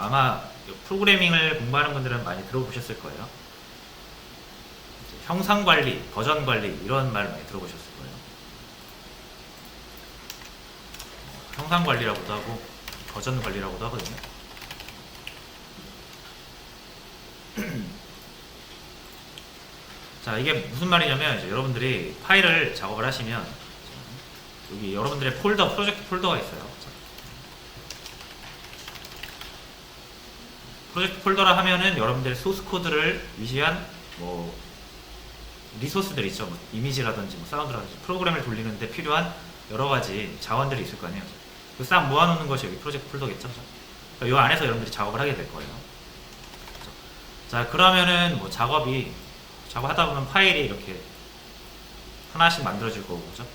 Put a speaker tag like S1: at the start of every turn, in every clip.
S1: 아마 프로그래밍을 공부하는 분들은 많이 들어보셨을 거예요. 형상 관리, 버전 관리 이런 말 많이 들어보셨을 거예요. 형상 관리라고도 하고 버전 관리라고도 하거든요. 자, 이게 무슨 말이냐면 이제 여러분들이 파일을 작업을 하시면 여기 여러분들의 폴더, 프로젝트 폴더가 있어요. 프로젝트 폴더라 하면은 여러분들의 소스 코드를 위시한 뭐 리소스들 있죠. 뭐 이미지라든지 뭐 사운드라든지 프로그램을 돌리는데 필요한 여러 가지 자원들이 있을 거 아니에요. 그 싹 모아놓는 것이 여기 프로젝트 폴더겠죠. 그러니까 이 안에서 여러분들이 작업을 하게 될 거예요. 자, 그러면은 뭐 작업하다 보면 파일이 이렇게 하나씩 만들어질 거고, 그죠?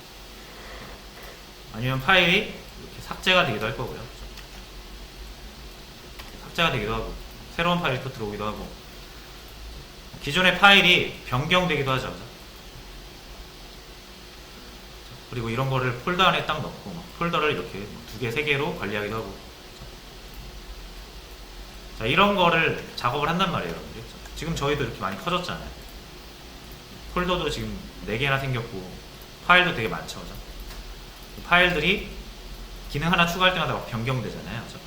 S1: 아니면 파일이 이렇게 삭제가 되기도 할 거고요. 삭제가 되기도 하고, 새로운 파일이 또 들어오기도 하고, 기존의 파일이 변경되기도 하죠. 그죠? 그리고 이런 거를 폴더 안에 딱 넣고, 폴더를 이렇게 2개, 3개로 관리하기도 하고. 자, 이런 거를 작업을 한단 말이에요, 여러분들. 지금 저희도 이렇게 많이 커졌잖아요. 폴더도 지금 4개나 생겼고, 파일도 되게 많죠. 그죠? 파일들이 기능 하나 추가할 때마다 막 변경되잖아요. 그죠?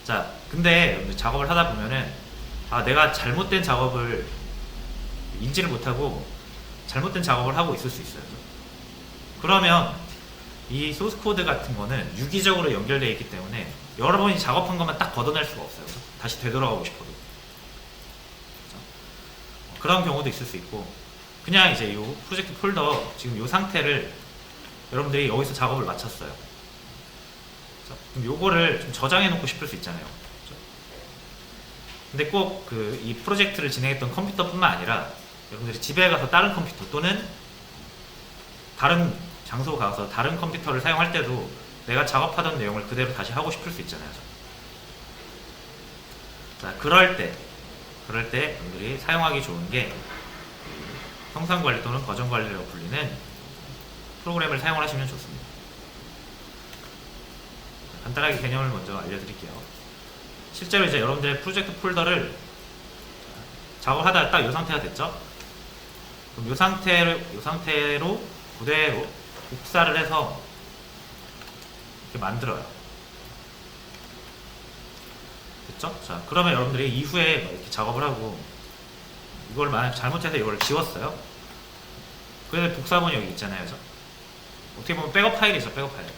S1: 자, 근데 작업을 하다 보면은, 내가 잘못된 작업을 인지를 못하고, 잘못된 작업을 하고 있을 수 있어요. 그죠? 그러면, 이 소스 코드 같은 거는 유기적으로 연결되어 있기 때문에, 여러분이 작업한 것만 딱 걷어낼 수가 없어요. 그죠? 다시 되돌아가고 싶어도. 그런 경우도 있을 수 있고, 그냥 이제 이 프로젝트 폴더 지금 이 상태를 여러분들이 여기서 작업을 마쳤어요. 그럼 요거를 좀 저장해 놓고 싶을 수 있잖아요. 근데 꼭 이 프로젝트를 진행했던 컴퓨터뿐만 아니라 여러분들이 집에 가서 다른 컴퓨터 또는 다른 장소 가서 다른 컴퓨터를 사용할 때도 내가 작업하던 내용을 그대로 다시 하고 싶을 수 있잖아요. 자, 그럴 때 여러분들이 사용하기 좋은 게 형상 관리 또는 버전 관리라고 불리는 프로그램을 사용을 하시면 좋습니다. 간단하게 개념을 먼저 알려드릴게요. 실제로 이제 여러분들의 프로젝트 폴더를 작업하다가 딱 이 상태가 됐죠? 그럼 이 상태로 그대로 복사를 해서 이렇게 만들어요. 됐죠? 자, 그러면 여러분들이 이후에 이렇게 작업을 하고 이걸 만약 잘못해서 이걸 지웠어요. 그래서 복사본이 여기 있잖아요. 그죠? 어떻게 보면 백업 파일이죠. 백업 파일.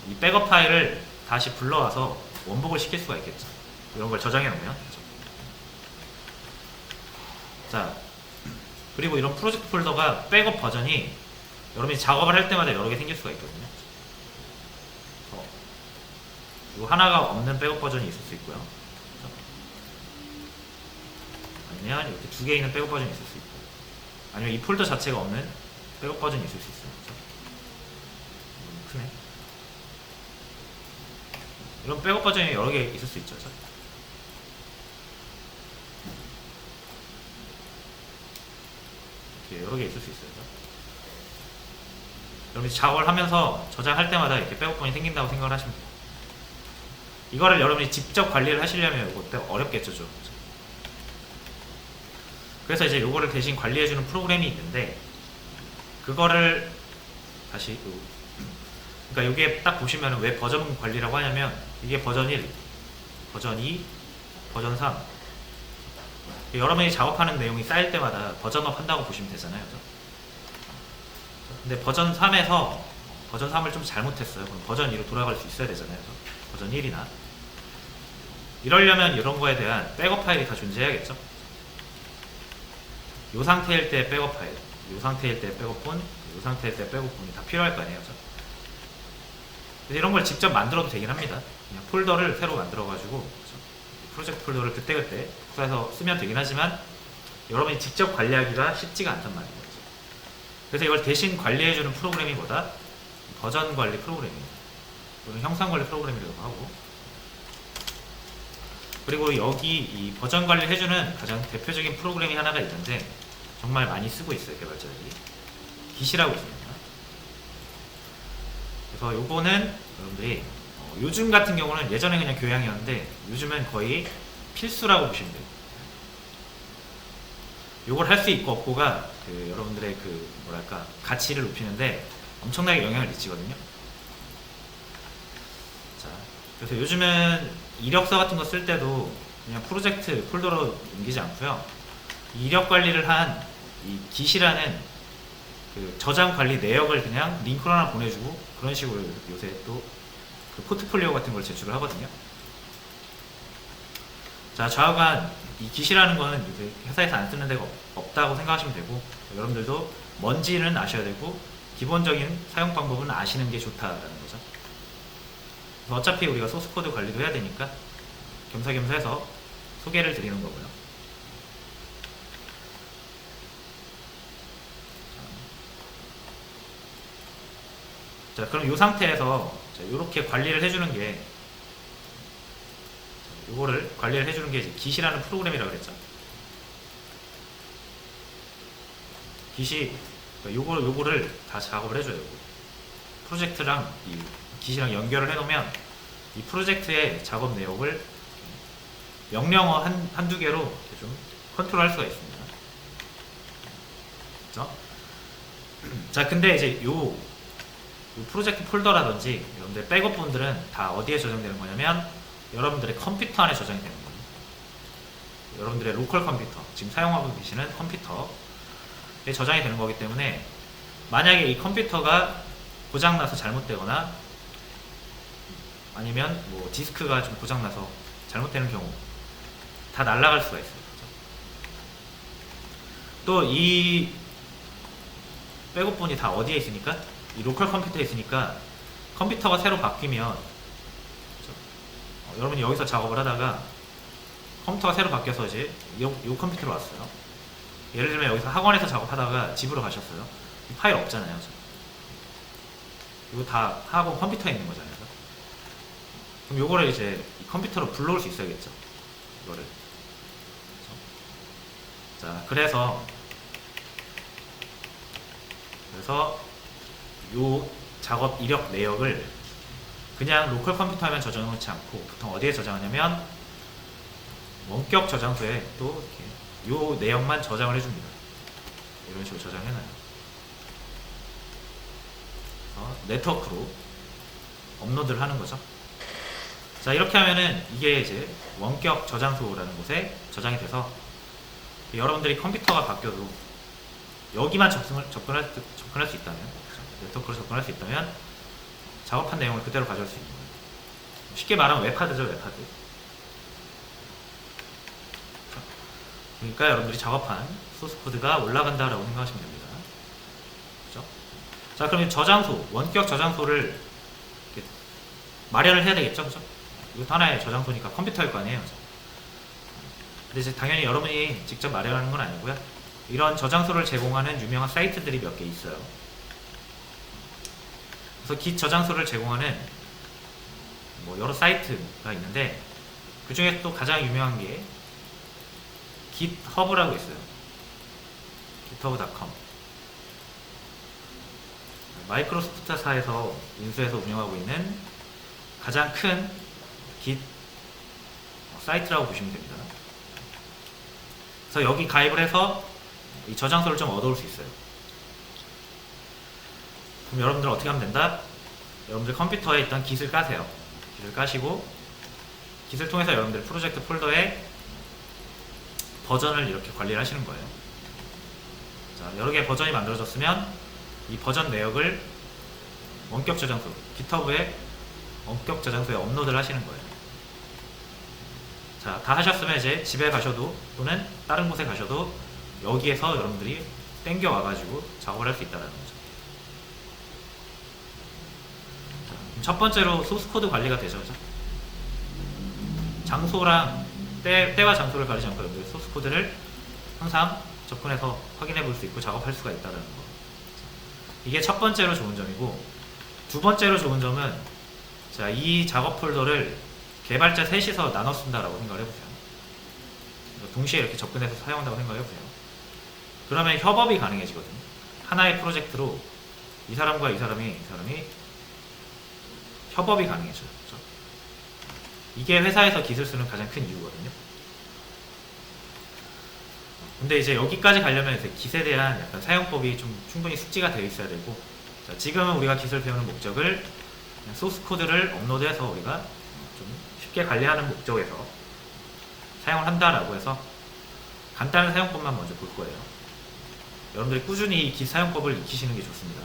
S1: 이 백업 파일을 다시 불러와서 원복을 시킬 수가 있겠죠. 이런 걸 저장해 놓으면. 그렇죠? 자, 그리고 이런 프로젝트 폴더가 백업 버전이 여러분이 작업을 할 때마다 여러 개 생길 수가 있거든요. 이 하나가 없는 백업 버전이 있을 수 있고요. 아니면 이렇게 2개 있는 백업 버전이 있을 수 있고, 아니면 이 폴더 자체가 없는 백업 버전이 있을 수 있어요. 크네. 이런 백업 버전이 여러 개 있을 수 있죠. 이렇게 여러 개 있을 수 있어요. 여러분이 작업을 하면서 저장할 때마다 이렇게 백업본이 생긴다고 생각을 하시면 돼요. 이거를 여러분이 직접 관리를 하시려면 이것도 어렵겠죠, 좀. 그래서 이제 이거를 대신 관리해주는 프로그램이 있는데, 그거를 다시, 그러니까 이게 딱 보시면 왜 버전 관리라고 하냐면, 이게 버전 1, 버전 2, 버전 3. 여러분이 작업하는 내용이 쌓일 때마다 버전업 한다고 보시면 되잖아요. 그죠? 근데 버전 3에서 버전 3을 좀 잘못했어요. 그럼 버전 2로 돌아갈 수 있어야 되잖아요. 그죠? 버전 1이나. 이러려면 이런 거에 대한 백업 파일이 다 존재해야겠죠? 이 상태일 때 백업 파일, 이 상태일 때 백업본, 이 상태일 때 백업본이 다 필요할 거 아니에요. 그죠? 그래서 이런 걸 직접 만들어도 되긴 합니다. 그냥 폴더를 새로 만들어가지고, 그죠? 프로젝트 폴더를 그때그때 복사해서 쓰면 되긴 하지만 여러분이 직접 관리하기가 쉽지가 않단 말이에요. 그래서 이걸 대신 관리해주는 프로그램이 뭐다? 버전 관리 프로그램이에요. 또는 형상 관리 프로그램이라고 하고, 그리고 여기 이 버전 관리를 해주는 가장 대표적인 프로그램이 하나가 있는데 정말 많이 쓰고 있어요, 개발자들이. Git이라고 있습니다. 그래서 요거는 여러분들이 요즘 같은 경우는 예전에 그냥 교양이었는데 요즘은 거의 필수라고 보시면 돼요. 요걸 할 수 있고 없고가 여러분들의 뭐랄까 가치를 높이는데 엄청나게 영향을 미치거든요. 자, 그래서 요즘은 이력서 같은 거 쓸 때도 그냥 프로젝트 폴더로 옮기지 않고요. 이력 관리를 한 이 깃이라는 저장 관리 내역을 그냥 링크로 하나 보내주고 그런 식으로 요새 또 포트폴리오 같은 걸 제출을 하거든요. 자, 좌우간 이 깃이라는 거는 요새 회사에서 안 쓰는 데가 없다고 생각하시면 되고, 여러분들도 뭔지는 아셔야 되고 기본적인 사용 방법은 아시는 게 좋다라는 거죠. 어차피 우리가 소스코드 관리도 해야 되니까 겸사겸사 해서 소개를 드리는 거고요. 자, 그럼 이 상태에서 이렇게 관리를 해주는 게, 요거를 관리를 해주는 게 이제 깃이라는 프로그램이라고 그랬죠. 깃이 요거를 다 작업을 해줘요. 프로젝트랑 이 깃이랑 연결을 해놓으면 이 프로젝트의 작업 내역을 명령어 한두 개로 좀 컨트롤 할 수가 있습니다. 그렇죠? 자, 근데 이제 요 프로젝트 폴더라든지 여러분들 백업 분들은 다 어디에 저장되는 거냐면 여러분들의 컴퓨터 안에 저장이 되는 거예요. 여러분들의 로컬 컴퓨터, 지금 사용하고 계시는 컴퓨터에 저장이 되는 거기 때문에 만약에 이 컴퓨터가 고장나서 잘못되거나 아니면 뭐 디스크가 좀 고장나서 잘못되는 경우 다 날아갈 수가 있어요. 또 이 백업분이 다 어디에 있으니까 이 로컬 컴퓨터에 있으니까 컴퓨터가 새로 바뀌면 여러분이 여기서 작업을 하다가 컴퓨터가 새로 바뀌어서 이제 이 컴퓨터로 왔어요. 예를 들면 여기서 학원에서 작업하다가 집으로 가셨어요. 이 파일 없잖아요. 이거 다 학원 컴퓨터에 있는 거잖아요. 그럼 요거를 이제 이 컴퓨터로 불러올 수 있어야겠죠. 이거를. 자, 그래서 요 작업 이력 내역을 그냥 로컬 컴퓨터 하면 저장해 놓지 않고 보통 어디에 저장하냐면 원격 저장소에 또 이렇게 요 내역만 저장을 해줍니다. 이런 식으로 저장해놔요. 네트워크로 업로드를 하는 거죠. 자, 이렇게 하면은 이게 이제 원격 저장소라는 곳에 저장이 돼서 여러분들이 컴퓨터가 바뀌어도 여기만 접근할 수 있다면, 네트워크로 접근할 수 있다면 작업한 내용을 그대로 가져올 수 있는 거예요. 쉽게 말하면 웹하드죠, 웹하드. 그러니까 여러분들이 작업한 소스코드가 올라간다라고 생각하시면 됩니다. 그렇죠? 자, 그럼 저장소, 원격 저장소를 마련을 해야 되겠죠, 그죠? 이것도 하나의 저장소니까 컴퓨터일 거 아니에요. 근데 이제 당연히 여러분이 직접 마련하는 건 아니고요. 이런 저장소를 제공하는 유명한 사이트들이 몇 개 있어요. 그래서 깃 저장소를 제공하는 뭐 여러 사이트가 있는데 그 중에 또 가장 유명한 게 깃허브라고 있어요. github.com. 마이크로소프트사에서 인수해서 운영하고 있는 가장 큰 깃 사이트라고 보시면 됩니다. 그래서 여기 가입을 해서 이 저장소를 좀 얻어올 수 있어요. 그럼 여러분들 어떻게 하면 된다? 여러분들 컴퓨터에 일단 깃을 까세요. 깃을 까시고 깃을 통해서 여러분들 프로젝트 폴더에 버전을 이렇게 관리를 하시는 거예요. 자, 여러 개의 버전이 만들어졌으면 이 버전 내역을 원격 저장소, 깃허브에 원격 저장소에 업로드를 하시는 거예요. 자, 다 하셨으면 이제 집에 가셔도 또는 다른 곳에 가셔도 여기에서 여러분들이 땡겨 와가지고 작업을 할 수 있다는 거죠. 자, 첫 번째로 소스코드 관리가 되죠. 그죠? 장소랑 때와 장소를 가리지 않고 여러분들 소스코드를 항상 접근해서 확인해 볼 수 있고 작업할 수가 있다는 거. 이게 첫 번째로 좋은 점이고, 두 번째로 좋은 점은 자, 이 작업 폴더를 개발자 셋이서 나눠 쓴다라고 생각을 해보세요. 동시에 이렇게 접근해서 사용한다고 생각을 해보세요. 그러면 협업이 가능해지거든요. 하나의 프로젝트로 이 사람과 이 사람이 협업이 가능해져요. 그렇죠? 이게 회사에서 기술 쓰는 가장 큰 이유거든요. 근데 이제 여기까지 가려면 이제 깃에 대한 약간 사용법이 좀 충분히 숙지가 되어 있어야 되고, 자, 지금은 우리가 깃을 배우는 목적을 그냥 소스 코드를 업로드해서 우리가 좀 쉽게 관리하는 목적에서 사용을 한다라고 해서 간단한 사용법만 먼저 볼 거예요. 여러분들이 꾸준히 이 깃 사용법을 익히시는 게 좋습니다.